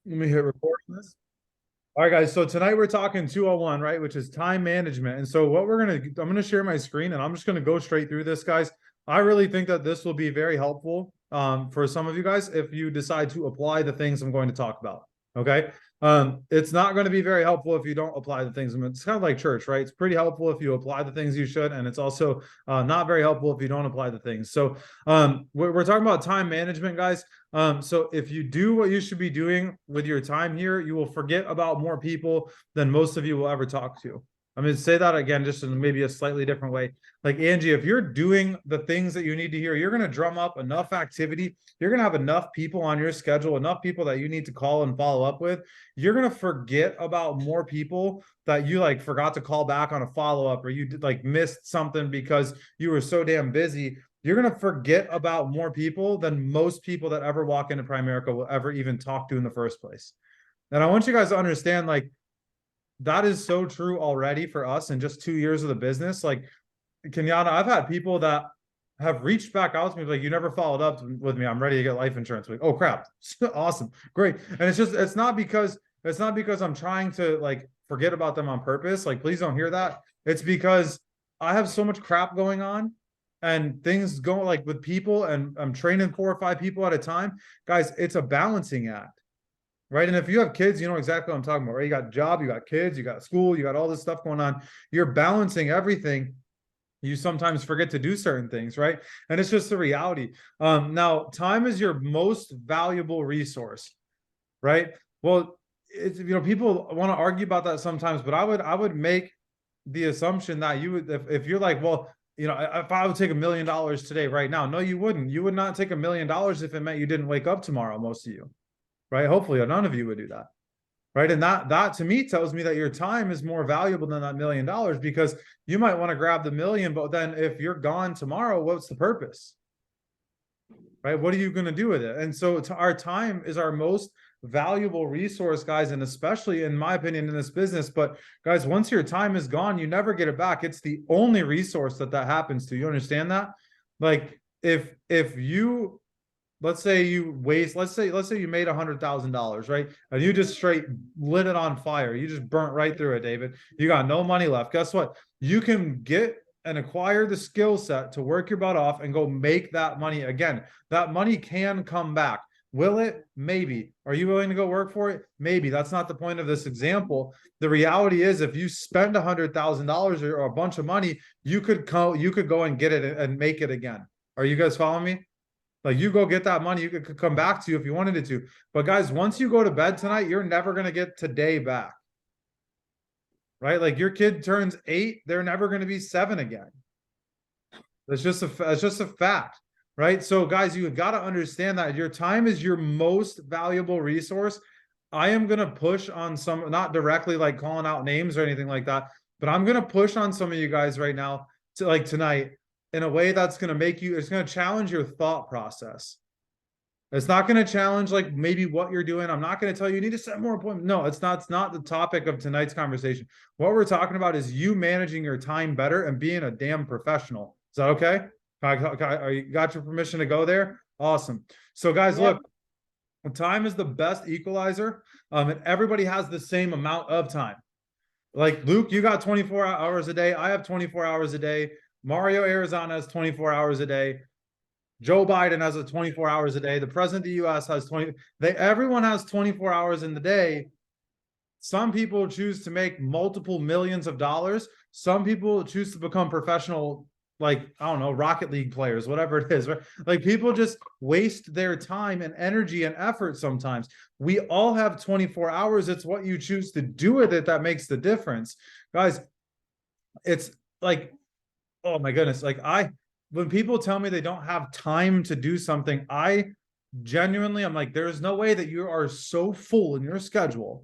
Let me hit record on this. All right, guys. So tonight we're talking 201, right? Which is time management. And so what I'm gonna share my screen and I'm just gonna go straight through this, guys. I really think that this will be very helpful for some of you guys if you decide to apply the things I'm going to talk about. Okay. It's not going to be very helpful if you don't apply the things. It's kind of like church, right? It's pretty helpful if you apply the things you should, and it's also not very helpful if you don't apply the things. So we're talking about time management, guys. So if you do what you should be doing with your time here, you will forget about more people than most of you will ever talk to. I'm going to say that again, just in maybe a slightly different way. Like Angie, if you're doing the things that you need to hear, you're going to drum up enough activity. You're going to have enough people on your schedule, enough people that you need to call and follow up with. You're going to forget about more people that you like forgot to call back on a follow up, or you did, like missed something because you were so damn busy. You're going to forget about more people than most people that ever walk into Primerica will ever even talk to in the first place. And I want you guys to understand, like, that is so true already for us in just 2 years of the business. Like, Kenyatta, I've had people that have reached back out to me like, you never followed up with me. I'm ready to get life insurance. Like, oh crap. Awesome. Great. And it's not because I'm trying to like forget about them on purpose. Like, please don't hear that. It's because I have so much crap going on and things go like with people, and I'm training 4 or 5 people at a time. Guys, it's a balancing act. Right. And if you have kids, you know exactly what I'm talking about, right? You got a job, you got kids, you got school, you got all this stuff going on. You're balancing everything. You sometimes forget to do certain things, right? And it's just the reality. Now, time is your most valuable resource, right? Well, it's, people want to argue about that sometimes, but I would make the assumption that you would, if you're like, well, if I would take $1 million today, right now, no, you wouldn't. You would not take $1 million if it meant you didn't wake up tomorrow. Most of you, right? Hopefully, none of you would do that, right? And that to me tells me that your time is more valuable than that $1 million, because you might want to grab the million, but then if you're gone tomorrow, what's the purpose, right? What are you going to do with it? And so our time is our most valuable resource, guys, and especially in my opinion in this business. But guys, once your time is gone, you never get it back. It's the only resource that happens to. You understand that? Like, if you, let's say you made $100,000, right? And you just straight lit it on fire. You just burnt right through it, David. You got no money left. Guess what? You can get and acquire the skill set to work your butt off and go make that money again. That money can come back. Will it? Maybe. Are you willing to go work for it? Maybe. That's not the point of this example. The reality is, if you spend $100,000 or a bunch of money, you could go and get it and make it again. Are you guys following me? Like, you go get that money, you could come back to you if you wanted it to. But guys, once you go to bed tonight, you're never going to get today back. Right? Like, your kid turns 8, they're never going to be 7 again. That's just a fact, right? So guys, you got to understand that your time is your most valuable resource. I am going to push on some, not directly like calling out names or anything like that, but I'm going to push on some of you guys right now to, like, tonight, in a way that's going to it's going to challenge your thought process. It's not going to challenge like maybe what you're doing. I'm not going to tell you need to set more appointments. No, it's not the topic of tonight's conversation. What we're talking about is you managing your time better and being a damn professional. Is that okay? Are you got your permission to go there? Awesome. So guys, Yep. look, time is the best equalizer. And everybody has the same amount of time. Like, Luke, you got 24 hours a day. I have 24 hours a day. Mario Arizona has 24 hours a day. Joe Biden has 24 hours a day. The president of the US has 20. Everyone has 24 hours in the day. Some people choose to make multiple millions of dollars. Some people choose to become professional, like, I don't know, Rocket League players, whatever it is, right? Like, people just waste their time and energy and effort sometimes. We all have 24 hours. It's what you choose to do with it that makes the difference. Guys, it's like, oh my goodness, like, when people tell me they don't have time to do something, I genuinely, I'm like, there's no way that you are so full in your schedule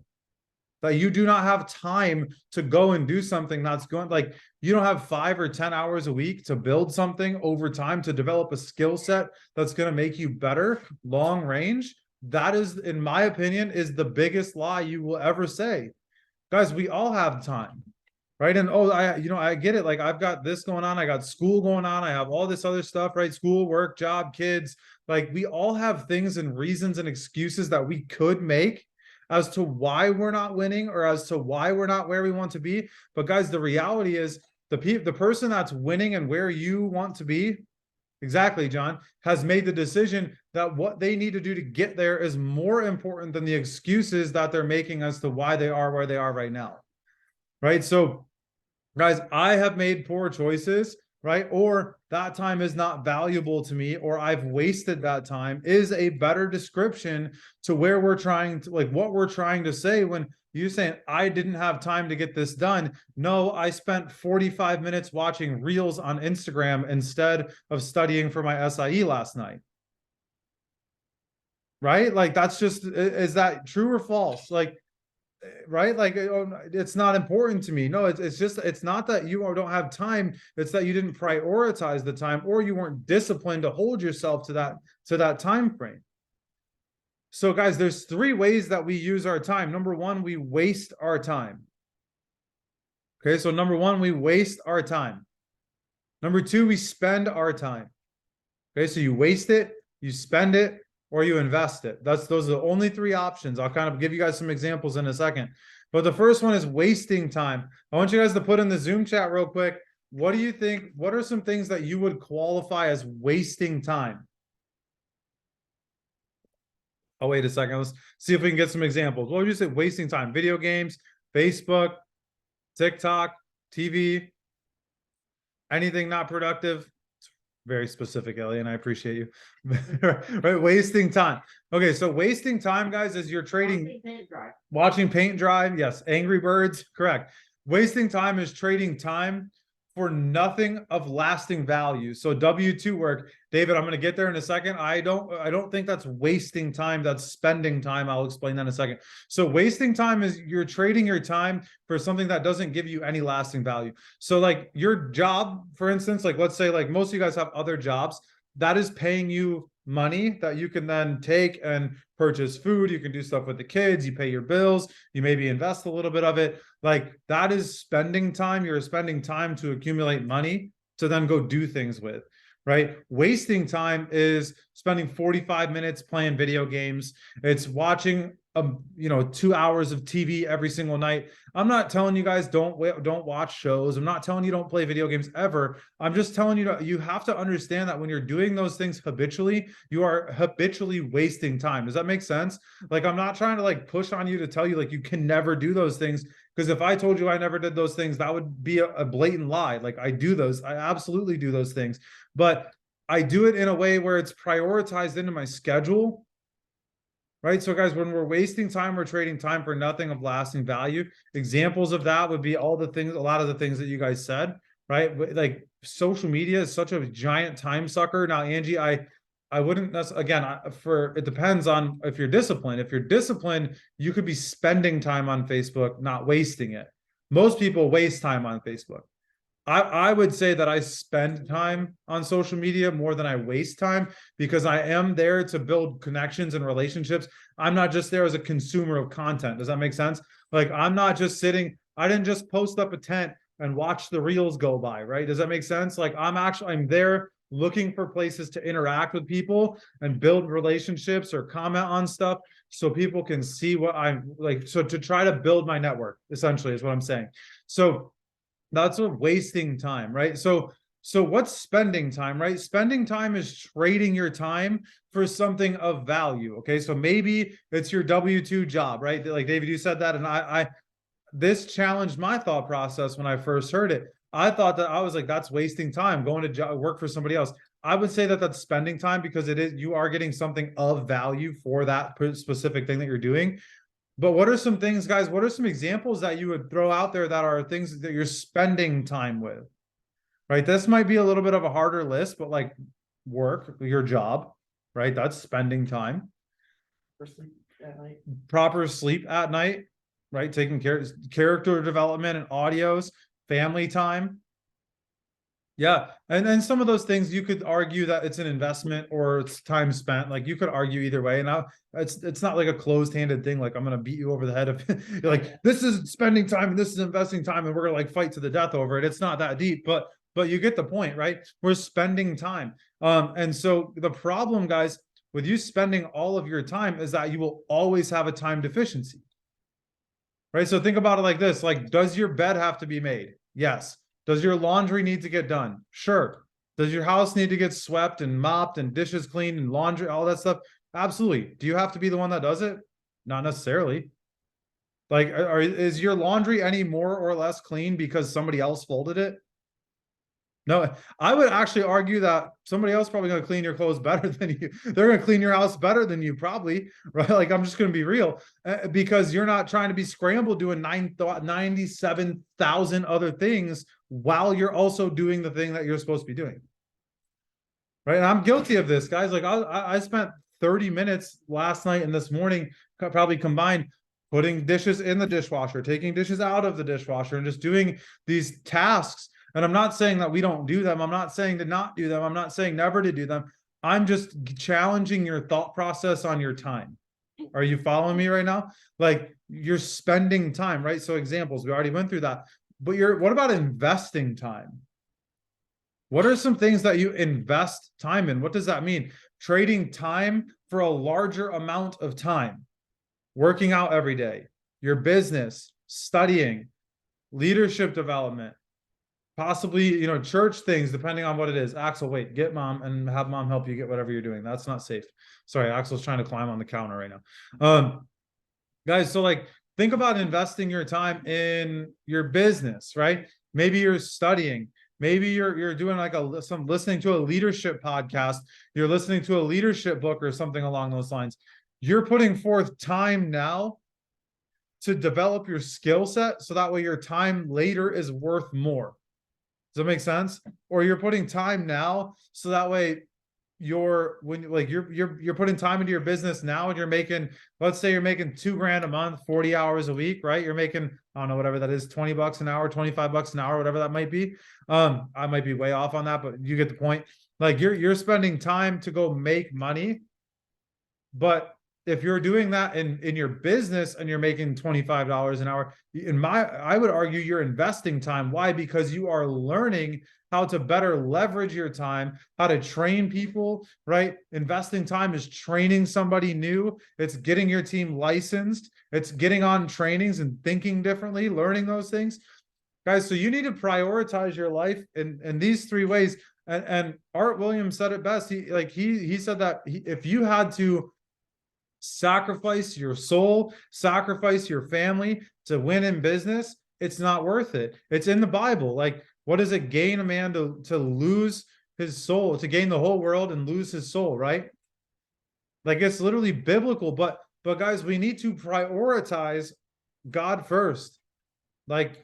that you do not have time to go and do something that's going, like, you don't have 5 or 10 hours a week to build something over time, to develop a skill set that's going to make you better long range. That is, in my opinion, is the biggest lie you will ever say. Guys, we all have time, right? And I get it. Like, I've got this going on, I got school going on, I have all this other stuff, right? School, work, job, kids. Like, we all have things and reasons and excuses that we could make, as to why we're not winning or as to why we're not where we want to be. But guys, the reality is the person that's winning and where you want to be, exactly, John, has made the decision that what they need to do to get there is more important than the excuses that they're making as to why they are where they are right now. Right? So guys, I have made poor choices, right? Or that time is not valuable to me, or I've wasted that time is a better description to where we're trying to, like what we're trying to say when you're saying, I didn't have time to get this done. No, I spent 45 minutes watching reels on Instagram instead of studying for my SIE last night. Right? Like that's just, is that true or false? Like, right, like it's not important to me. No, it's just, it's not that you don't have time, it's that you didn't prioritize the time, or you weren't disciplined to hold yourself to that time frame. So guys, there's 3 ways that we use our time. Number 1, we waste our time. Okay, so number 1, we waste our time. Number 2, we spend our time. Okay, so you waste it, you spend it, or you invest it. Those are the only 3 options. I'll kind of give you guys some examples in a second. But the first one is wasting time. I want you guys to put in the Zoom chat real quick. What do you think? What are some things that you would qualify as wasting time? Oh, wait a second. Let's see if we can get some examples. What would you say wasting time? Video games, Facebook, TikTok, TV, anything not productive? Very specific, Ellie, and I appreciate you. Right, wasting time. Okay, so wasting time, guys, is you're trading, watching paint dry. Yes, Angry Birds, correct. Wasting time is trading time for nothing of lasting value. So W2 work, David, I'm going to get there in a second. I don't think that's wasting time. That's spending time. I'll explain that in a second. So wasting time is you're trading your time for something that doesn't give you any lasting value. So like your job, for instance, like let's say like most of you guys have other jobs that is paying you money that you can then take and purchase food. You can do stuff with the kids, you pay your bills, you maybe invest a little bit of it. Like that is spending time. You're spending time to accumulate money to then go do things with, right? Wasting time is spending 45 minutes playing video games. It's watching 2 hours of TV every single night. I'm not telling you guys don't watch shows. I'm not telling you don't play video games ever. I'm just telling you you have to understand that when you're doing those things habitually, you are habitually wasting time. Does that make sense? Like I'm not trying to like push on you to tell you like you can never do those things, because if I told you I never did those things, that would be a blatant lie. Like I do those. I absolutely do those things, but I do it in a way where it's prioritized into my schedule. Right. So guys, when we're wasting time, we're trading time for nothing of lasting value. Examples of that would be a lot of the things that you guys said, right? Like social media is such a giant time sucker. Now, Angie, I wouldn't again, it depends on if you're disciplined. If you're disciplined, you could be spending time on Facebook, not wasting it. Most people waste time on Facebook. I would say that I spend time on social media more than I waste time, because I am there to build connections and relationships. I'm not just there as a consumer of content. Does that make sense? Like I'm not just sitting, I didn't just post up a tent and watch the reels go by, right? Does that make sense? Like I'm there looking for places to interact with people and build relationships or comment on stuff so people can see what I'm like. So to try to build my network, essentially, is what I'm saying. So that's what wasting time, right? So what's spending time, right? Spending time is trading your time for something of value. Okay, so maybe it's your W2 job, right? Like David, you said that, and this challenged my thought process when I first heard it. I thought that I was like, that's wasting time going to work for somebody else. I would say that that's spending time, because you are getting something of value for that specific thing that you're doing. But what are some things, guys? What are some examples that you would throw out there that are things that you're spending time with? Right? This might be a little bit of a harder list, but like work, your job, right? That's spending time. Proper sleep at night, right? Taking character development and audios, family time. Yeah, and then some of those things you could argue that it's an investment or it's time spent. Like you could argue either way, and it's not like a closed-handed thing. Like I'm gonna beat you over the head if you're like, this is spending time and this is investing time, and we're gonna like fight to the death over it. It's not that deep, but you get the point, right? We're spending time, and so the problem, guys, with you spending all of your time is that you will always have a time deficiency. right? So think about it like this, like, does your bed have to be made? Yes. Does your laundry need to get done? Sure. Does your house need to get swept and mopped and dishes cleaned and laundry, all that stuff? Absolutely. Do you have to be the one that does it? Not necessarily. Like, is your laundry any more or less clean because somebody else folded it? No, I would actually argue that somebody else probably going to clean your clothes better than you. They're going to clean your house better than you, probably, right? Like, I'm just going to be real, because you're not trying to be scrambled doing 97,000 other things while you're also doing the thing that you're supposed to be doing, right? And I'm guilty of this, guys. Like, I spent 30 minutes last night and this morning, probably combined, putting dishes in the dishwasher, taking dishes out of the dishwasher, and just doing these tasks. And I'm not saying that we don't do them. I'm not saying to not do them. I'm not saying never to do them. I'm just challenging your thought process on your time. Are you following me right now? Like, you're spending time, right? So examples, we already went through that. But what about investing time? What are some things that you invest time in? What does that mean? Trading time for a larger amount of time, working out every day, your business, studying, leadership development, possibly, church things, depending on what it is. Axel, wait, get mom and have mom help you get whatever you're doing. That's not safe. Sorry, Axel's trying to climb on the counter right now. Guys, so like, think about investing your time in your business, right? Maybe you're studying. Maybe you're doing like some listening to a leadership podcast. You're listening to a leadership book or something along those lines. You're putting forth time now to develop your skill set, so that way your time later is worth more. Does that make sense? Or you're putting time now so that way you're putting time into your business now, and you're making, let's say you're making $2,000 a month, 40 hours a week, right? You're making, I don't know, whatever that is, 20 bucks an hour, 25 bucks an hour, whatever that might be. I might be way off on that, but you get the point. Like, you're spending time to go make money. But if you're doing that in your business and you're making $25 an hour, I would argue you're investing time. Why? Because you are learning how to better leverage your time, how to train people, right? Investing time is training somebody new. It's getting your team licensed. It's getting on trainings and thinking differently, learning those things. Guys, so you need to prioritize your life in these three ways. And Art Williams said it best. He said that if you had to sacrifice your soul, sacrifice your family to win in business, it's not worth it. It's in the Bible. Like, what does it gain a man to lose his soul, to gain the whole world and lose his soul, right? Like, it's literally biblical. But guys, we need to prioritize God first. Like,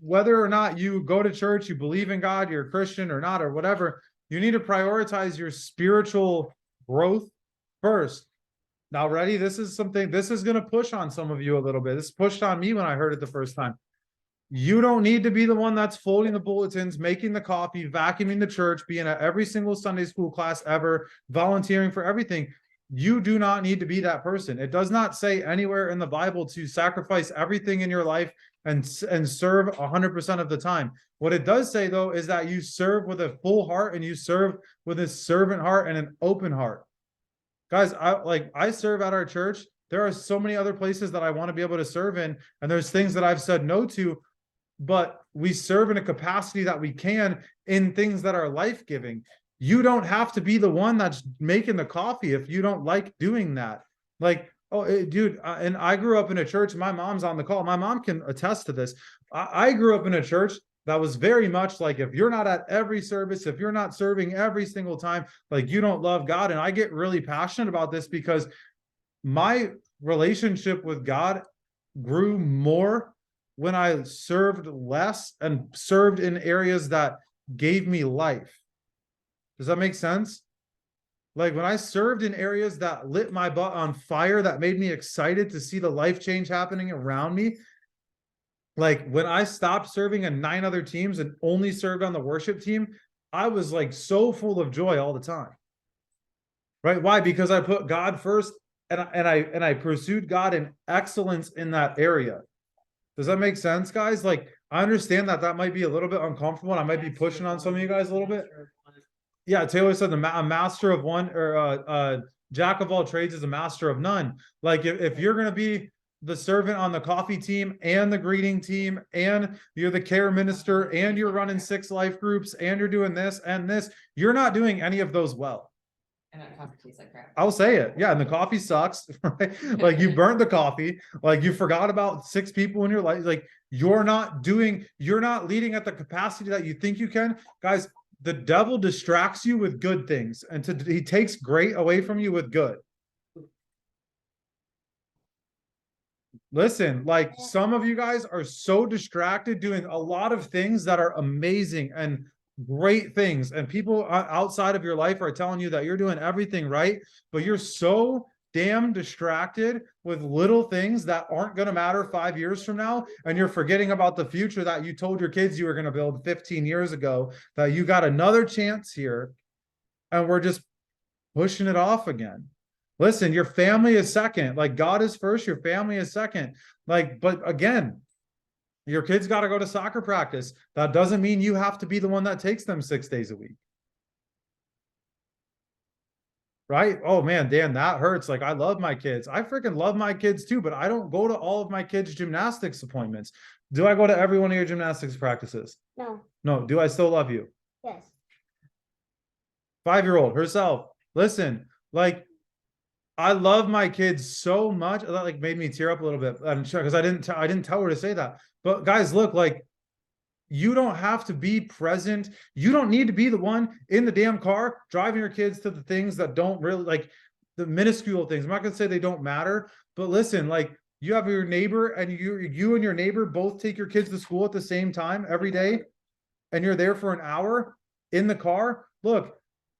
whether or not you go to church, you believe in God, you're a Christian or not, or whatever, you need to prioritize your spiritual growth first. Now, ready? This is going to push on some of you a little bit. This pushed on me when I heard it the first time. You don't need to be the one that's folding the bulletins, making the coffee, vacuuming the church, being at every single Sunday school class ever, volunteering for everything. You do not need to be that person. It does not say anywhere in the Bible to sacrifice everything in your life and serve 100% of the time. What it does say, though, is that you serve with a full heart, and you serve with a servant heart and an open heart. Guys, I serve at our church. There are so many other places that I want to be able to serve in, and there's things that I've said no to, but we serve in a capacity that we can in things that are life-giving. You don't have to be the one that's making the coffee if you don't like doing that. Like, dude, and I grew up in a church. My mom's on the call. My mom can attest to this. I grew up in a church that was very much like, if you're not at every service, if you're not serving every single time, like, you don't love God. And I get really passionate about this because my relationship with God grew more when I served less and served in areas that gave me life. Does that make sense? Like, when I served in areas that lit my butt on fire, that made me excited to see the life change happening around me. Like, when I stopped serving in 9 other teams and only served on the worship team, I was like so full of joy all the time. Right? Why? Because I put God first, and I pursued God in excellence in that area. Does that make sense, guys? Like, I understand that might be a little bit uncomfortable, and I might be pushing on some of you guys a little bit. Yeah, Taylor said a master of one, or jack of all trades is a master of none. Like, if you're going to be the servant on the coffee team and the greeting team, and you're the care minister, and you're running 6 life groups, and you're doing this and this, you're not doing any of those well. And that coffee tastes like crap. I'll say it. Yeah. And the coffee sucks, right? Like you burnt the coffee, like you forgot about 6 people in your life. Like you're not leading at the capacity that you think you can. Guys, the devil distracts you with good things, and he takes great away from you with good. Listen, like some of you guys are so distracted doing a lot of things that are amazing and great things, and people outside of your life are telling you that you're doing everything right, but you're so damn distracted with little things that aren't going to matter 5 years from now, and you're forgetting about the future that you told your kids you were going to build 15 years ago, that you got another chance here, and we're just pushing it off again. Listen, your family is second. Like God is first, your family is second. Like, but again, your kids got to go to soccer practice. That doesn't mean you have to be the one that takes them 6 days a week. Right? Oh man, Dan, that hurts. Like I love my kids. I freaking love my kids too, but I don't go to all of my kids' gymnastics appointments. Do I go to every one of your gymnastics practices? No. No. Do I still love you? Yes. 5-year-old herself. Listen, like I love my kids so much that like made me tear up a little bit, because I didn't tell her to say that. But guys, look, like you don't have to be present. You don't need to be the one in the damn car driving your kids to the things that don't really, like the minuscule things. I'm not gonna say they don't matter, but listen, like you have your neighbor, and you and your neighbor both take your kids to school at the same time every day, and you're there for an hour in the car. Look,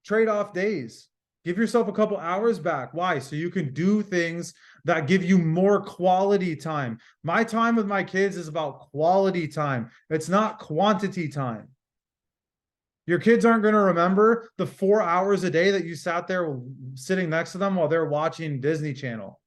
trade-off days. Give yourself a couple hours back. Why? So you can do things that give you more quality time. My time with my kids is about quality time. It's not quantity time. Your kids aren't going to remember the 4 hours a day that you sat there sitting next to them while they're watching Disney Channel.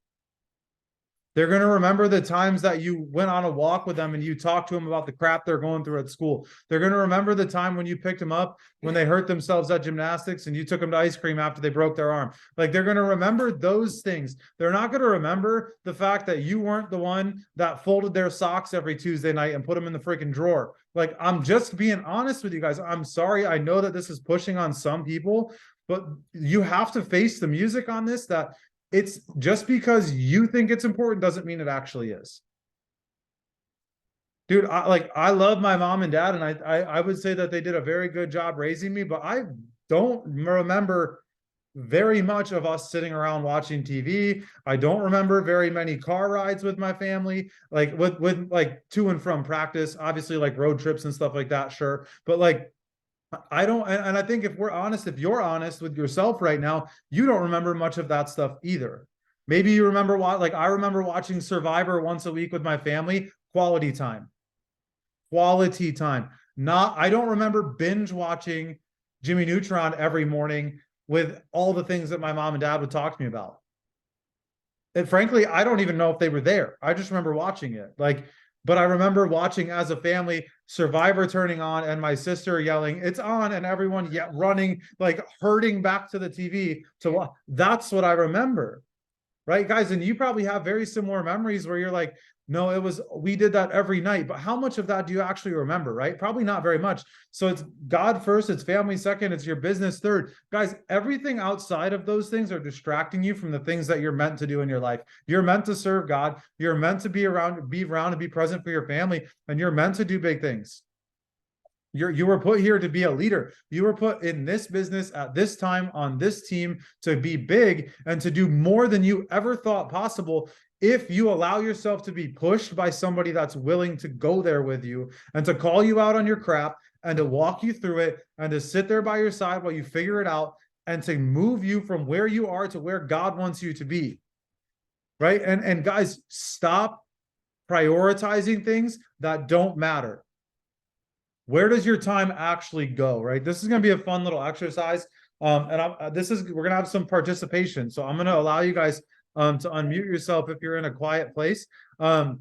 They're going to remember the times that you went on a walk with them and you talked to them about the crap they're going through at school. They're going to remember the time when you picked them up when they hurt themselves at gymnastics and you took them to ice cream after they broke their arm. Like they're going to remember those things. They're not going to remember the fact that you weren't the one that folded their socks every Tuesday night and put them in the freaking drawer. Like I'm just being honest with you guys. I'm sorry. I know that this is pushing on some people, but you have to face the music on this, that it's just because you think it's important doesn't mean it actually is. Dude, I love my mom and dad, and I would say that they did a very good job raising me, but I don't remember very much of us sitting around watching TV. I don't remember very many car rides with my family, like with like to and from practice, obviously like road trips and stuff like that, sure. But like I don't, and I think if we're honest, if you're honest with yourself right now, you don't remember much of that stuff either. Maybe you remember what, like I remember watching Survivor once a week with my family, quality time. Quality time. Not, I don't remember binge watching Jimmy Neutron every morning with all the things that my mom and dad would talk to me about. And frankly, I don't even know if they were there. I just remember watching it. Like, but I remember watching as a family Survivor turning on and my sister yelling, "It's on," and everyone running, like hurting back to the TV to watch. That's what I remember. Right, guys? And you probably have very similar memories where you're like, no, we did that every night. But how much of that do you actually remember, right? Probably not very much. So it's God first, it's family second, it's your business third. Guys, everything outside of those things are distracting you from the things that you're meant to do in your life. You're meant to serve God. You're meant to be around and be present for your family. And you're meant to do big things. You were put here to be a leader. You were put in this business at this time on this team to be big and to do more than you ever thought possible. If you allow yourself to be pushed by somebody that's willing to go there with you and to call you out on your crap and to walk you through it and to sit there by your side while you figure it out and to move you from where you are to where God wants you to be. Right? And guys, stop prioritizing things that don't matter. Where does your time actually go, right? This is going to be a fun little exercise. We're going to have some participation. So I'm going to allow you guys to unmute yourself if you're in a quiet place. Let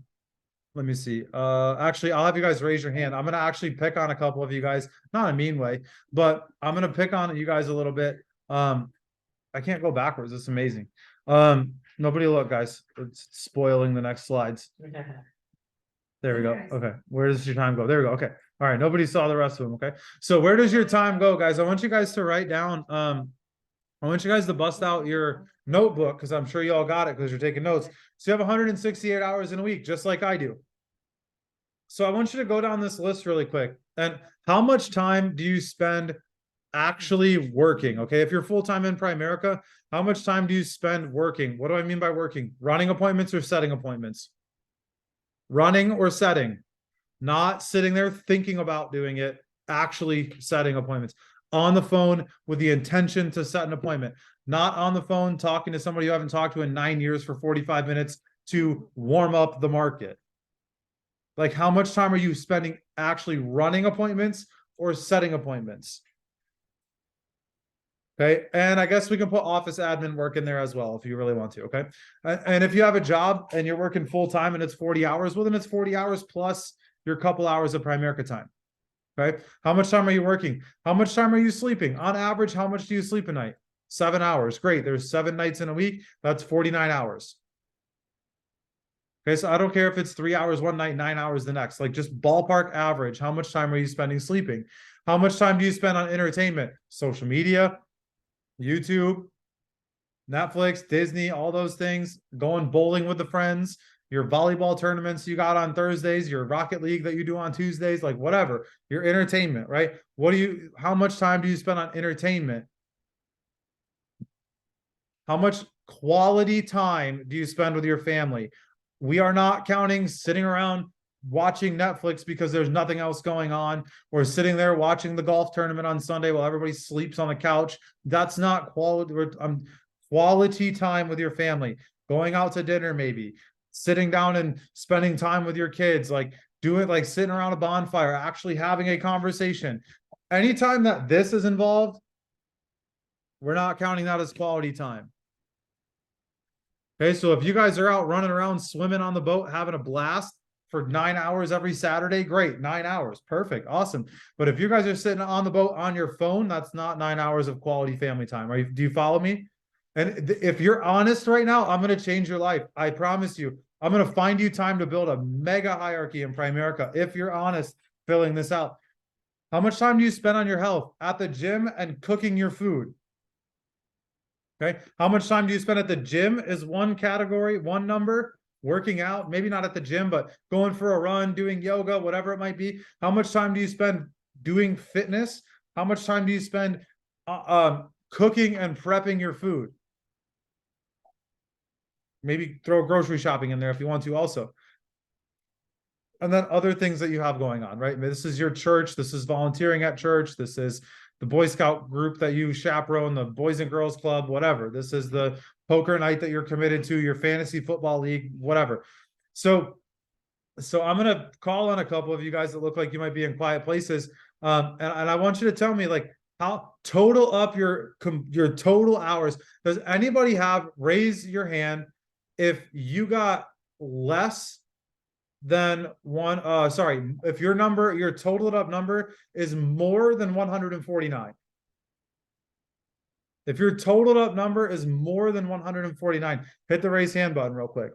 me see. Actually, I'll have you guys raise your hand. I'm going to actually pick on a couple of you guys, not in a mean way, but I'm going to pick on you guys a little bit. I can't go backwards. It's amazing. Nobody look, guys. It's spoiling the next slides. There we go. Nice. Okay. Where does your time go? There we go. Okay. All right. Nobody saw the rest of them. Okay. So where does your time go, guys? I want you guys to write down, I want you guys to bust out your notebook because I'm sure you all got it because you're taking notes. So you have 168 hours in a week, just like I do. So I want you to go down this list really quick. And how much time do you spend actually working? Okay. If you're full-time in Primerica, how much time do you spend working? What do I mean by working? Running appointments or setting appointments? Running or setting, not sitting there thinking about doing it, actually setting appointments on the phone with the intention to set an appointment, not on the phone talking to somebody you haven't talked to in 9 years for 45 minutes to warm up the market. Like, how much time are you spending actually running appointments or setting appointments? Okay. And I guess we can put office admin work in there as well, if you really want to. Okay. And if you have a job and you're working full time and it's 40 hours, well, then it's 40 hours plus your couple hours of Primerica time. Okay. How much time are you working? How much time are you sleeping? On average, how much do you sleep a night? 7 hours. Great. There's 7 nights in a week. That's 49 hours. Okay. So I don't care if it's 3 hours one night, 9 hours the next, like just ballpark average. How much time are you spending sleeping? How much time do you spend on entertainment? Social media, YouTube, Netflix, Disney, all those things, going bowling with the friends, your volleyball tournaments you got on Thursdays, your Rocket League that you do on Tuesdays, like whatever, your entertainment, right? How much time do you spend on entertainment? How much quality time do you spend with your family? We are not counting sitting around watching Netflix because there's nothing else going on, or sitting there watching the golf tournament on Sunday while everybody sleeps on the couch. That's not quality. Quality time with your family, going out to dinner, maybe sitting down and spending time with your kids, like sitting around a bonfire, actually having a conversation. Anytime that this is involved, we're not counting that as quality time. Okay, so if you guys are out running around, swimming on the boat, having a blast for 9 hours every Saturday, great, 9 hours, perfect, awesome. But if you guys are sitting on the boat on your phone, that's not 9 hours of quality family time. Right? Do you follow me? And if you're honest right now, I'm going to change your life. I promise you. I'm going to find you time to build a mega hierarchy in Primerica. If you're honest, filling this out. How much time do you spend on your health? At the gym and cooking your food? Okay. How much time do you spend at the gym is one category, one number. Working out, maybe not at the gym, but going for a run, doing yoga, whatever it might be. How much time do you spend doing fitness? How much time do you spend cooking and prepping your food? Maybe throw grocery shopping in there if you want to also. And then other things that you have going on, right? This is your church. This is volunteering at church. This is the Boy Scout group that you chaperone, the Boys and Girls Club, whatever. This is the poker night that you're committed to, your fantasy football league, whatever. So I'm going to call on a couple of you guys that look like you might be in quiet places. And I want you to tell me, like, how total up your total hours. Does anybody raise your hand if you got less than if your totaled up number is more than 149. If your totaled up number is more than 149, hit the raise hand button real quick.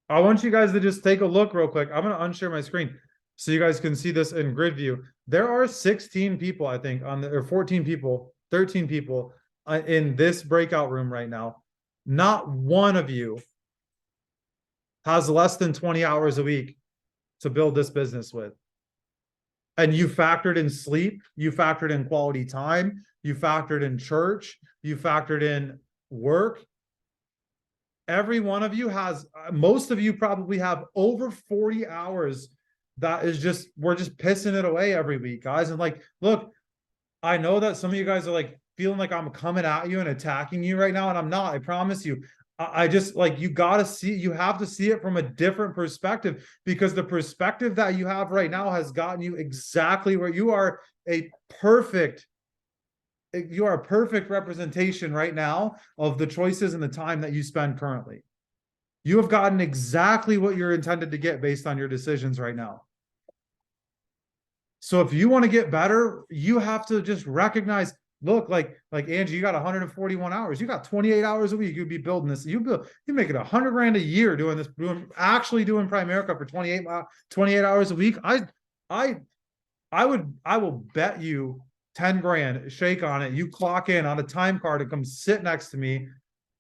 I want you guys to just take a look real quick. I'm going to unshare my screen so you guys can see this in grid view. There are 16 people, I think, or 14 people, 13 people in this breakout room right now. Not one of you has less than 20 hours a week to build this business with. And you factored in sleep, you factored in quality time, you factored in church, you factored in work. Every one of you has, most of you probably have over 40 hours. That is just, we're just pissing it away every week, guys. And like, look, I know that some of you guys are like feeling like I'm coming at you and attacking you right now, and I'm not. I promise you. I just, like, you have to see it from a different perspective, because the perspective that you have right now has gotten you exactly where you are. You are a perfect representation right now of the choices and the time that you spend currently. You have gotten exactly what you're intended to get based on your decisions right now. So if you want to get better, you have to just recognize, look, like Angie, you got 141 hours. You got 28 hours a week. You'd be building this. You make it 100 grand a year doing this, actually doing Primerica for 28 hours a week. I will bet you 10 grand, shake on it. You clock in on a time card and come sit next to me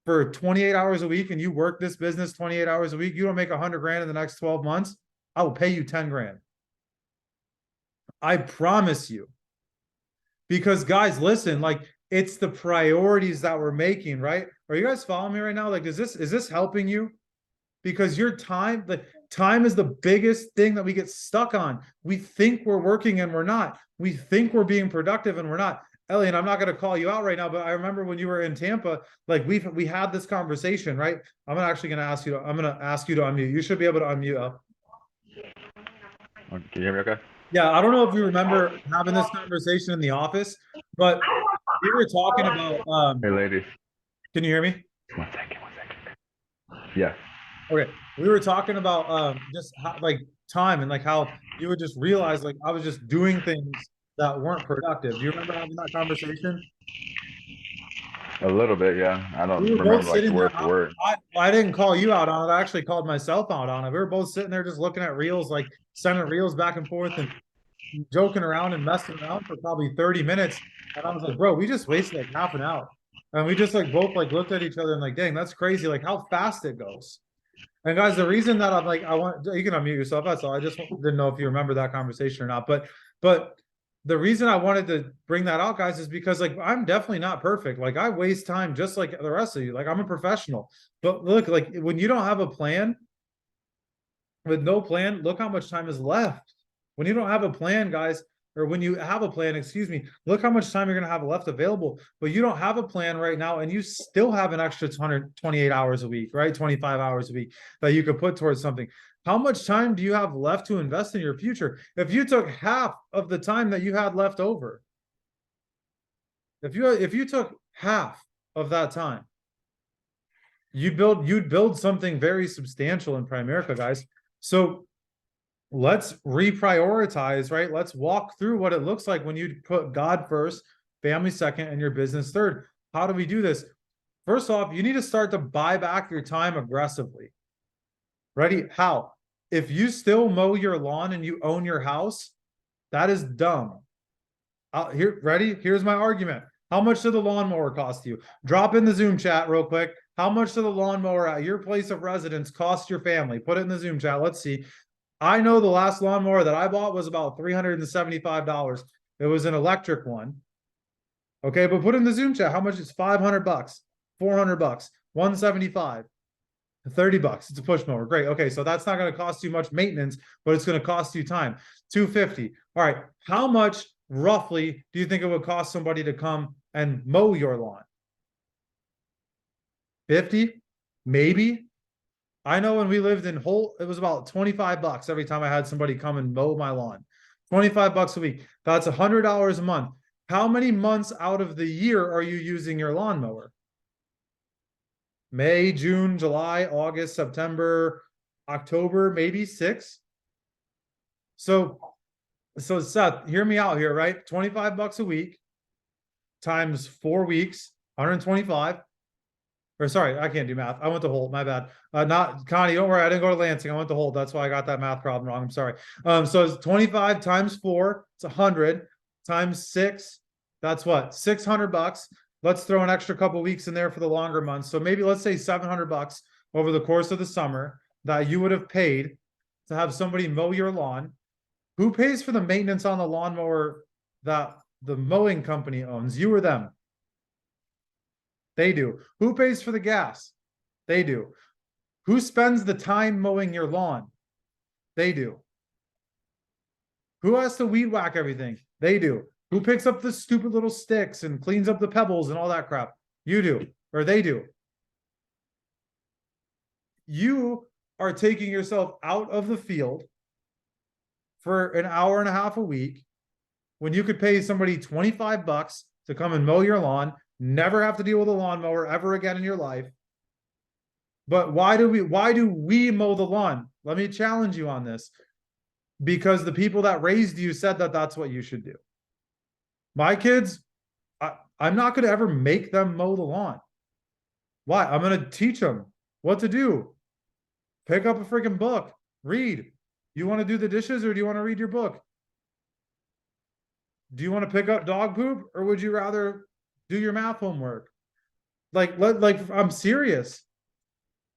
for 28 hours a week and you work this business 28 hours a week. You don't make 100 grand in the next 12 months. I will pay you 10 grand. I promise you. Because guys, listen, like it's the priorities that we're making, right? Are you guys following me right now? Like, is this helping you? Because your time, the time is the biggest thing that we get stuck on. We think we're working and we're not. We think we're being productive and we're not. Ellie, I'm not going to call you out right now, but I remember when you were in Tampa, like we had this conversation, right? I'm actually going to ask you to unmute. You should be able to unmute up. Can you hear me okay? Yeah, I don't know if you remember having this conversation in the office, but we were talking about Hey ladies. Can you hear me? 1 second. Yes. Okay. We were talking about just how, like time and like how you would just realize like I was just doing things that weren't productive. Do you remember having that conversation? A little bit, yeah. I don't We were remember both like sitting word there. for word. I didn't call you out on it. I actually called myself out on it. We were both sitting there just looking at reels, like sending reels back and forth and joking around and messing around for probably 30 minutes. And I was like, bro, we just wasted like half an hour. And we just like both like looked at each other and like, dang, that's crazy. Like how fast it goes. And guys, the reason that I'm like, you can unmute yourself. That's all. I just didn't know if you remember that conversation or not. But the reason I wanted to bring that out, guys, is because like I'm definitely not perfect. Like I waste time just like the rest of you. Like I'm a professional. But look, like when you don't have a plan, with no plan, look how much time is left. When you don't have a plan, guys, or when you have a plan, excuse me, look how much time you're going to have left available. But you don't have a plan right now, and you still have an extra 128 hours a week, right? 25 hours a week that you could put towards something. How much time do you have left to invest in your future? If you took half of the time that you had left over, if you took half of that time, you'd build something very substantial in Primerica, guys. So let's reprioritize, right? Let's walk through what it looks like when you put God first, family second, and your business third. How do we do this? First off, you need to start to buy back your time aggressively. Ready? How? If you still mow your lawn and you own your house, that is dumb. Ready? Here's my argument. How much did the lawnmower cost you? Drop in the Zoom chat real quick. How much did the lawnmower at your place of residence cost your family? Put it in the Zoom chat. Let's see. I know the last lawnmower that I bought was about $375. It was an electric one. Okay, but put in the Zoom chat. How much is 500 bucks, 400 bucks, 175, 30 bucks. It's a push mower. Great. Okay, so that's not going to cost you much maintenance, but it's going to cost you time. 250. All right. How much roughly do you think it would cost somebody to come and mow your lawn? 50? Maybe. I know when we lived in Holt, it was about 25 bucks every time I had somebody come and mow my lawn. 25 bucks a week. That's $100 a month. How many months out of the year are you using your lawnmower? May, June, July, August, September, October, maybe 6. So Seth, hear me out here, right? 25 bucks a week times 4 weeks, 125. Or sorry, I can't do math. I went to Holt, my bad. Not Connie, don't worry. I didn't go to Lansing. I went to Holt. That's why I got that math problem wrong. I'm sorry. So it's 25 times 4, it's 100 times 6. That's what? 600 bucks. Let's throw an extra couple weeks in there for the longer months. So maybe let's say 700 bucks over the course of the summer that you would have paid to have somebody mow your lawn. Who pays for the maintenance on the lawnmower that the mowing company owns? You or them? They do. Who pays for the gas? They do. Who spends the time mowing your lawn? They do. Who has to weed whack everything? They do. Who picks up the stupid little sticks and cleans up the pebbles and all that crap? You do, or they do. You are taking yourself out of the field for an hour and a half a week when you could pay somebody 25 bucks to come and mow your lawn, never have to deal with a lawnmower ever again in your life. But why do we mow the lawn? Let me challenge you on this. because the people that raised you said that that's what you should do. My kids, I'm not going to ever make them mow the lawn. Why? I'm going to teach them what to do. Pick up a freaking book, read. You want to do the dishes or do you want to read your book? Do you want to pick up dog poop or would you rather do your math homework? Like, I'm serious.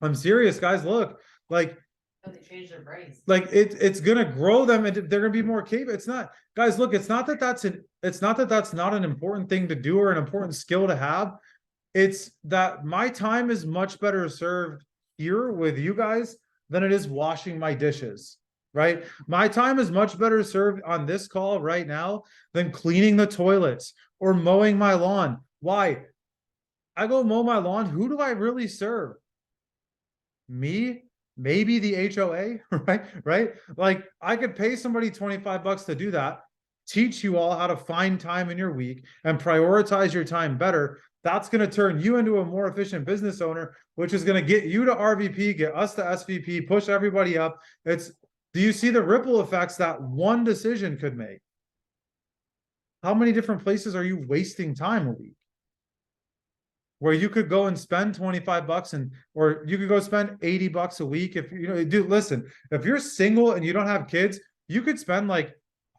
I'm serious, guys. Look, like, But they change their brains. like it's gonna grow them and they're gonna be more capable. It's not, guys, look, it's not that that's not an important thing to do or an important skill to have. It's that my time is much better served here with you guys than it is washing my dishes, right? My time is much better served on this call right now than cleaning the toilets or mowing my lawn. Why? I go mow my lawn. Who do I really serve? Me? Maybe the HOA, right? Right? Like I could pay somebody 25 bucks to do that, teach you all how to find time in your week and prioritize your time better. That's going to turn you into a more efficient business owner, which is going to get you to RVP, get us to SVP, push everybody up. Do you see the ripple effects that one decision could make? How many different places are you wasting time a week? Where you could go and spend 25 bucks or you could go spend 80 bucks a week. If you know, dude, listen, if you're single and you don't have kids, you could spend like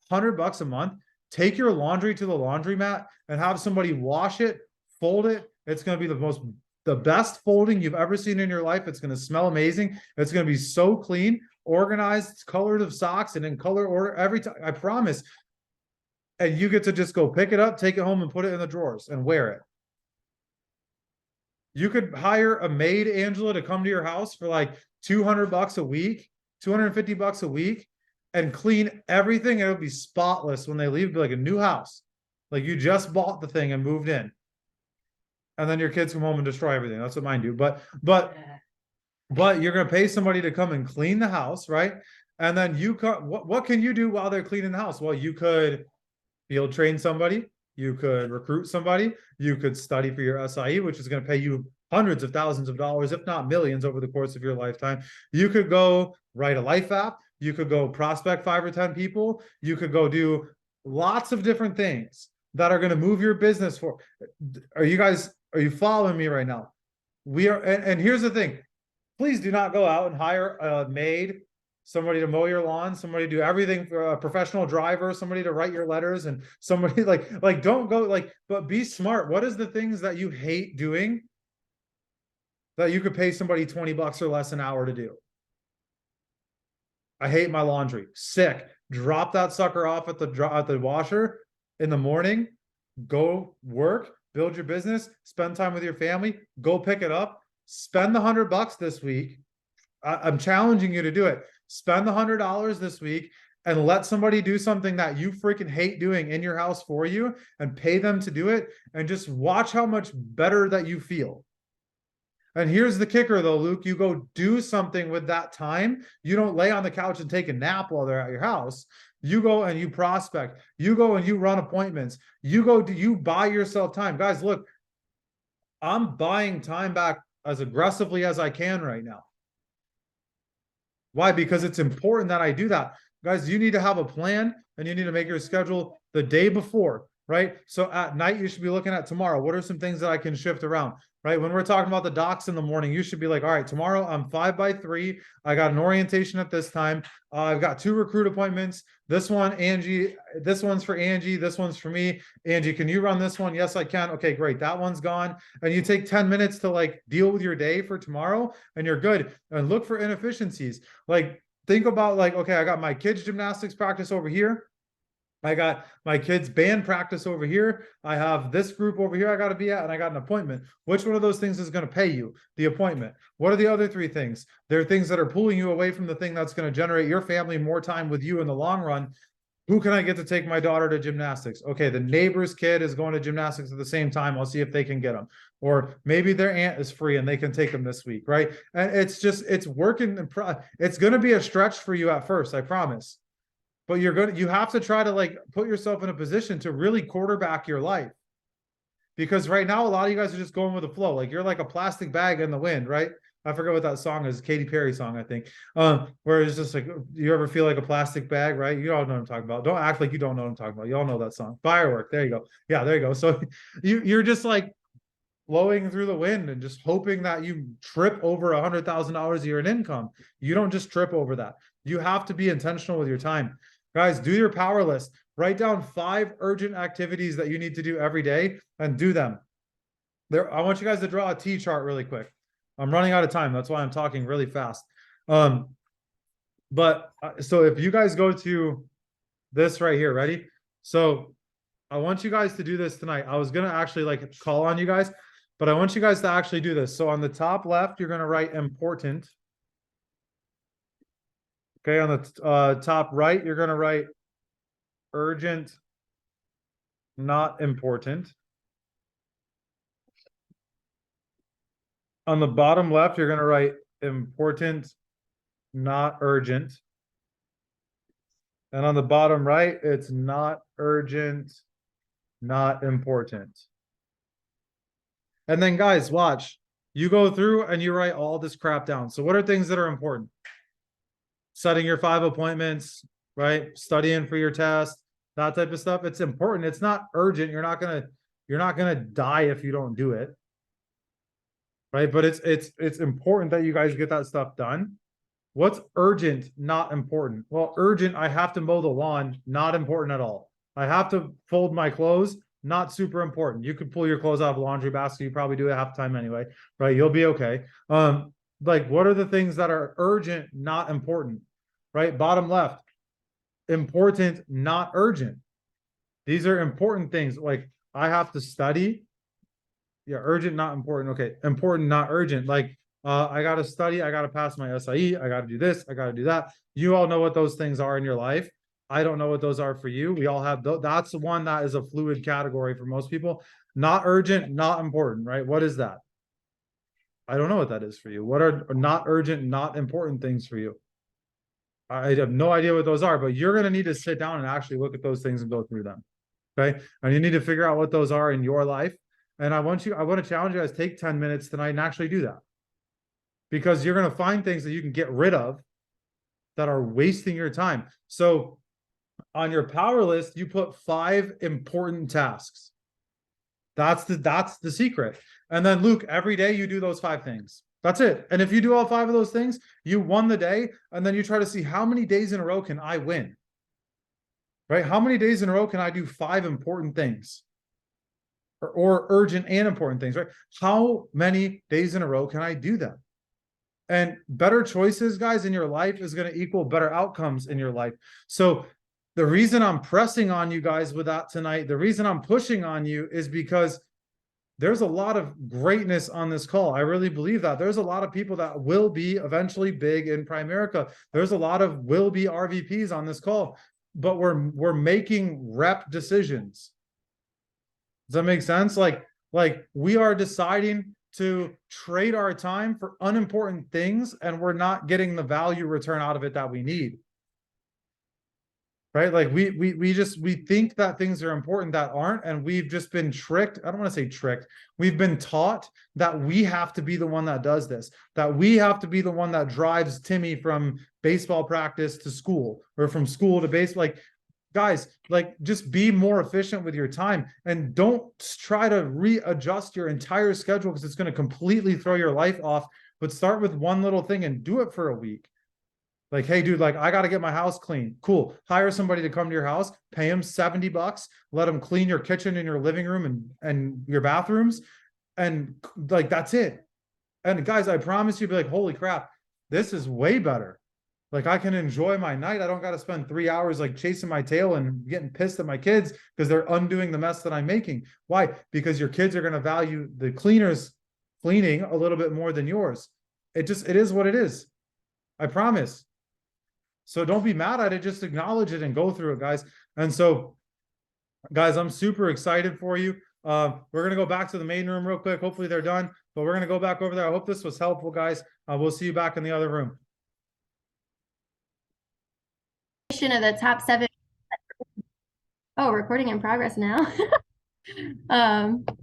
100 bucks a month, take your laundry to the laundromat and have somebody wash it, fold it. It's going to be the best folding you've ever seen in your life. It's going to smell amazing. It's going to be so clean, organized, colors of socks and in color order every time. I promise. And you get to just go pick it up, take it home and put it in the drawers and wear it. You could hire a maid, Angela, to come to your house for like 200 bucks a week, 250 bucks a week, and clean everything. And it'll be spotless when they leave, be like a new house. Like you just bought the thing and moved in. And then your kids come home and destroy everything. That's what mine do. But you're gonna pay somebody to come and clean the house, right? And then what can you do while they're cleaning the house? Well, you could field train somebody. You could recruit somebody. You could study for your SIE, which is going to pay you hundreds of thousands of dollars, if not millions over the course of your lifetime. You could go write a life app. You could go prospect 5 or 10 people. You could go do lots of different things that are going to move your business forward. Are you following me right now? We are. And here's the thing. Please do not go out and hire a maid, somebody to mow your lawn, somebody to do everything for a professional driver, somebody to write your letters, and somebody like don't go but be smart. What is the things that you hate doing that you could pay somebody 20 bucks or less an hour to do? I hate my laundry. Sick. Drop that sucker off at the washer in the morning. Go work, build your business, spend time with your family, go pick it up, spend the 100 bucks this week. I'm challenging you to do it. Spend the $100 this week and let somebody do something that you freaking hate doing in your house for you and pay them to do it and just watch how much better that you feel. And here's the kicker though, Luke, you go do something with that time. You don't lay on the couch and take a nap while they're at your house. You go and you prospect. You go and you run appointments. You buy yourself time. Guys, look, I'm buying time back as aggressively as I can right now. Why? Because it's important that I do that. Guys, you need to have a plan and you need to make your schedule the day before, right? So at night, you should be looking at tomorrow. What are some things that I can shift around, right? When we're talking about the docs in the morning, you should be like, all right, tomorrow I'm 5 by 3. I got an orientation at this time. I've got 2 recruit appointments. This one, Angie, this one's for Angie. This one's for me. Angie, can you run this one? Yes, I can. Okay, great. That one's gone. And you take 10 minutes to like deal with your day for tomorrow and you're good. And look for inefficiencies. Like think about like, okay, I got my kids gymnastics practice over here. I got my kids band practice over here. I have this group over here I got to be at, and I got an appointment. Which one of those things is going to pay you? The appointment. What are the other 3 things? There are things that are pulling you away from the thing that's going to generate your family more time with you in the long run. Who can I get to take my daughter to gymnastics? Okay, the neighbor's kid is going to gymnastics at the same time. I'll see if they can get them. Or maybe their aunt is free and they can take them this week, right? And it's working. It's going to be a stretch for you at first, I promise. But you have to try to like put yourself in a position to really quarterback your life. Because right now, a lot of you guys are just going with the flow. Like you're like a plastic bag in the wind, right? I forget what that song is, Katy Perry song, I think. Where it's just like, you ever feel like a plastic bag, right? You all know what I'm talking about. Don't act like you don't know what I'm talking about. You all know that song. Firework. There you go. Yeah, there you go. So you're just like blowing through the wind and just hoping that you trip over $100,000 a year in income. You don't just trip over that. You have to be intentional with your time. Guys, do your power list. Write down 5 urgent activities that you need to do every day and do them. I want you guys to draw a T chart really quick. I'm running out of time. That's why I'm talking really fast. So if you guys go to this right here, ready? So I want you guys to do this tonight. I was going to actually like call on you guys, but I want you guys to actually do this. So on the top left, you're going to write important. Okay. On the top right, you're going to write urgent, not important. On the bottom left, you're going to write important, not urgent. And on the bottom right, it's not urgent, not important. And then guys, watch. You go through and you write all this crap down. So what are things that are important? Setting your 5 appointments, right? Studying for your test, that type of stuff. It's important. It's not urgent. You're not gonna die if you don't do it. Right? But it's important that you guys get that stuff done. What's urgent, not important? Well, urgent, I have to mow the lawn, not important at all. I have to fold my clothes, not super important. You could pull your clothes out of a laundry basket. You probably do it half the time anyway, right? You'll be okay. Like what are the things that are urgent, not important, right? Bottom left, important, not urgent. These are important things. Like I have to study. Yeah, urgent, not important. Okay, important, not urgent. Like I got to study. I got to pass my SIE. I got to do this. I got to do that. You all know what those things are in your life. I don't know what those are for you. We all have that's the one that is a fluid category for most people. Not urgent, not important, right? What is that? I don't know what that is for you. What are not urgent, not important things for you? I have no idea what those are, but you're going to need to sit down and actually look at those things and go through them. Okay. And you need to figure out what those are in your life. And I want to challenge you guys, take 10 minutes tonight and actually do that. Because you're going to find things that you can get rid of that are wasting your time. So on your power list, you put 5 important tasks. That's the secret. And then Luke, every day you do those 5 things. That's it. And if you do all 5 of those things, you won the day. And then you try to see how many days in a row can I win? Right? How many days in a row can I do 5 important things? Or urgent and important things, right? How many days in a row can I do them? And better choices, guys, in your life is going to equal better outcomes in your life. So the reason I'm pressing on you guys with that tonight, the reason I'm pushing on you is because there's a lot of greatness on this call. I really believe that. There's a lot of people that will be eventually big in Primerica. There's a lot of will be RVPs on this call, but we're making rep decisions. Does that make sense? Like we are deciding to trade our time for unimportant things, and we're not getting the value return out of it that we need. Right? Like we think that things are important that aren't, and we've just been tricked. I don't want to say tricked. We've been taught that we have to be the one that does this, that we have to be the one that drives Timmy from baseball practice to school or from school to baseball. Like, guys, like just be more efficient with your time and don't try to readjust your entire schedule because it's going to completely throw your life off. But start with one little thing and do it for a week. Like, hey, dude, like I got to get my house clean. Cool. Hire somebody to come to your house, pay him $70, let them clean your kitchen and your living room and your bathrooms. And like, that's it. And guys, I promise you, be like, holy crap, this is way better. Like I can enjoy my night. I don't got to spend 3 hours like chasing my tail and getting pissed at my kids because they're undoing the mess that I'm making. Why? Because your kids are going to value the cleaners cleaning a little bit more than yours. It is what it is. I promise. So don't be mad at it. Just acknowledge it and go through it, guys. And so, guys, I'm super excited for you. We're going to go back to the main room real quick. Hopefully they're done, but we're going to go back over there. I hope this was helpful, guys. We'll see you back in the other room. Of the top 7. Oh, recording in progress now.